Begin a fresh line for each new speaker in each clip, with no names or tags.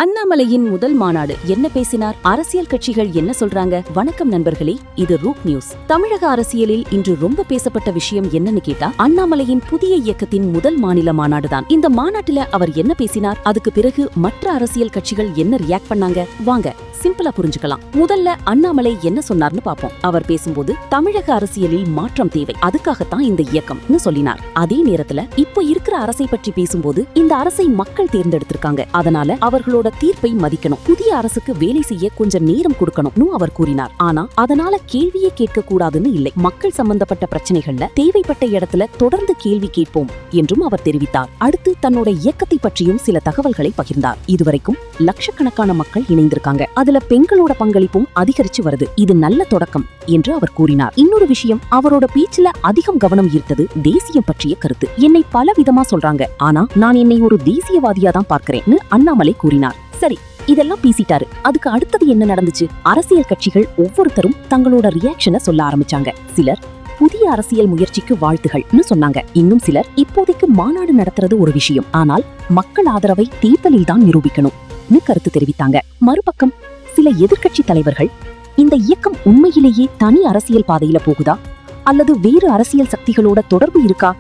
அண்ணாமலையின் முதல் மாநாடு என்ன பேசினார்? அரசியல் கட்சிகள் என்ன சொல்றாங்க? வணக்கம் நண்பர்களே, இது ரூக் நியூஸ். தமிழக அரசியலில் இன்று ரொம்ப பேசப்பட்ட விஷயம் என்னன்னு கேட்டா, அண்ணாமலையின் புதிய இயக்கத்தின் முதல் மாநில மாநாடுதான். இந்த மாநாட்டுல அவர் என்ன பேசினார்? அதுக்கு பிறகு மற்ற அரசியல் கட்சிகள் என்ன ரியாக்ட் பண்ணாங்க? வாங்க சிம்பிளா புரிஞ்சுக்கலாம். முதல்ல அண்ணாமலை என்ன சொன்னார்னு பாப்போம். அவர் பேசும்போது தமிழக அரசியலில் மாற்றம் தேவை, அதுக்காகத்தான் இந்த இயக்கம்னு சொல்லினார். அதே நேரத்துல இப்போ இருக்கிற அரசை பற்றி பேசும்போது இந்த அரசை மக்கள் தேர்ந்தெடுத்திருக்காங்க, அதனால அவர்களோட தீர்ப்பை மதிக்கணும், புதிய அரசுக்கு வேலை செய்ய கொஞ்சம் நேரம் கொடுக்கணும்னு அவர் கூறினார். ஆனா அதனால கேள்வியே கேட்க கூடாதுன்னு இல்லை, மக்கள் சம்பந்தப்பட்ட பிரச்சனைகள்ல தேவைப்பட்ட இடத்துல தொடர்ந்து கேள்வி கேட்போம் என்றும் அவர் தெரிவித்தார். அடுத்து தன்னோட இயக்கத்தை பற்றியும் சில தகவல்களை பகிர்ந்தார். இதுவரைக்கும் லட்சக்கணக்கான மக்கள் இணைந்திருக்காங்க, அதுல பெண்களோட பங்களிப்பும் அதிகரிச்சு வருது, இது நல்ல தொடக்கம் என்று அவர் கூறினார். இன்னொரு விஷயம், அவரோட பேச்சுல அதிகம் கவனம் ஈர்த்தது தேசியம் பற்றிய கருத்து. என்னை பல விதமா சொல்றாங்க, ஆனா நான் என்னை ஒரு தேசியவாதியா தான் பார்க்கிறேன்னு அண்ணாமலை கூறினார். சரி, இதெல்லாம் பேசிட்டாரு. அதுக்கு அடுத்தது என்ன நடந்துச்சு? அரசியல் கட்சிகள் ஒவ்வொருத்தரும் தங்களோட ரியாக்ஷனை சொல்ல ஆரம்பிச்சாங்க. சிலர் புதிய அரசியல் முயற்சிக்கு வாழ்த்துகள்னு சொன்னாங்க. இன்னும் சிலர் இப்போதைக்கு மாநாடு நடத்துறது ஒரு விஷயம், ஆனால் மக்கள் ஆதரவை தேர்தலில் தான் நிரூபிக்கணும்னு கருத்து தெரிவித்தாங்க. மறுபக்கம் சில எதிர்க்கட்சி தலைவர்கள் இந்த இயக்கம் உண்மையிலேயே தனி அரசியல் பாதையில போகுதா அல்லது வேறு அரசியல் சக்திகளோட தொடர்பு இருக்கா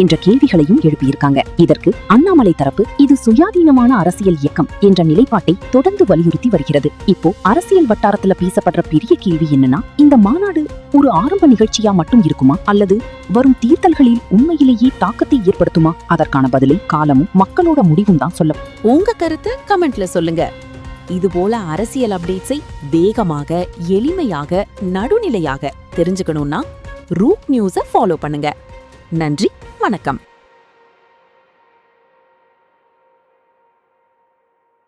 என்ற கேள்விகளையும் எழுப்பியிருக்காங்க. இதற்கு அண்ணாமலை தரப்பு இது சுயாதீனமான அரசியல் இயக்கம் என்ற நிலைப்பாட்டை தொடர்ந்து வலியுறுத்தி வருகிறது. இப்போ அரசியல் வட்டாரத்துல பேசப்படுற பெரிய கேள்வி என்னன்னா, இந்த மாநாடு ஒரு ஆரம்ப நிகழ்ச்சியா மட்டும் இருக்குமா அல்லது வரும் தேர்தல்களில் உண்மையிலேயே தாக்கத்தை ஏற்படுத்துமா? அதற்கான பதிலை காலமும் மக்களோட முடிவும் தான் சொல்ல.
உங்க கருத்து கமெண்ட்ல சொல்லுங்க. இது போல அரசியல் அப்டேட்ஸை வேகமாக, எளிமையாக, நடுநிலையாக தெரிஞ்சுக்கணும்னா ரூக் நியூஸை ஃபாலோ பண்ணுங்க. நன்றி, வணக்கம்.